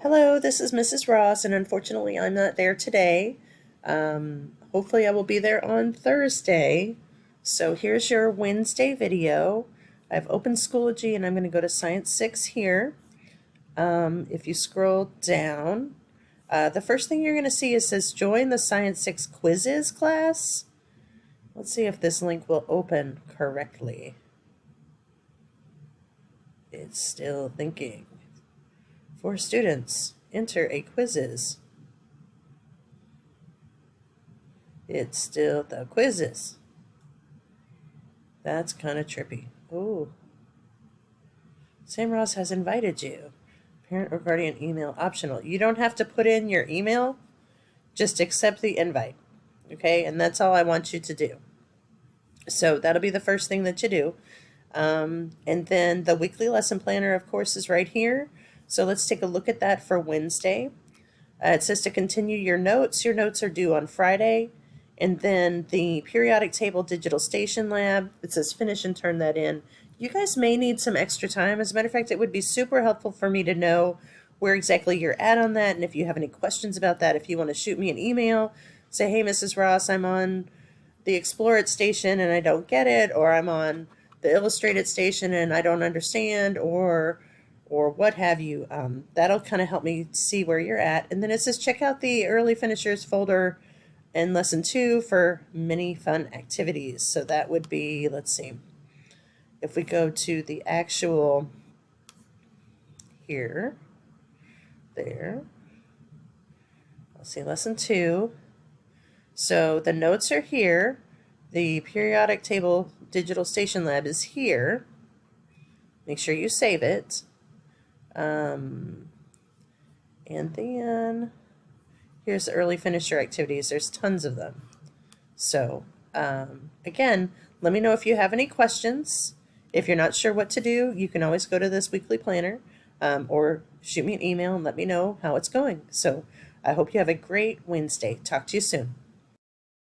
Hello, this is Mrs. Ross, and unfortunately, I'm not there today. Hopefully, I will be there on Thursday. So, here's your Wednesday video. I've opened Schoology, and I'm going to go to Science 6 here. If you scroll down, the first thing you're going to see is says Join the Science 6 Quizzes class. Let's see if this link will open correctly. It's still thinking. For students, enter a quizzes. It's still the quizzes. That's kind of trippy. Oh, Sam Ross has invited you. Parent or guardian email optional. You don't have to put in your email, just accept the invite. Okay, and that's all I want you to do. So that'll be the first thing that you do. And then the weekly lesson planner, of course, is right here. So let's take a look at that for Wednesday. It says to continue your notes. Your notes are due on Friday. And then the periodic table digital station lab, it says finish and turn that in. You guys may need some extra time. As a matter of fact, it would be super helpful for me to know where exactly you're at on that. And if you have any questions about that, if you want to shoot me an email, say, hey, Mrs. Ross, I'm on the Explore It station and I don't get it, or I'm on the Illustrated station and I don't understand, or what have you. That'll kind of help me see where you're at. And then it says check out the early finishers folder in lesson 2 for many fun activities. So that would be, let's see, if we go to the actual here, there, let's see, lesson 2. So the notes are here. The periodic table digital station lab is here. Make sure you save it. And then here's the early finisher activities. There's tons of them. So again, let me know if you have any questions. If you're not sure what to do, you can always go to this weekly planner or shoot me an email and let me know how it's going. So I hope you have a great Wednesday. Talk to you soon.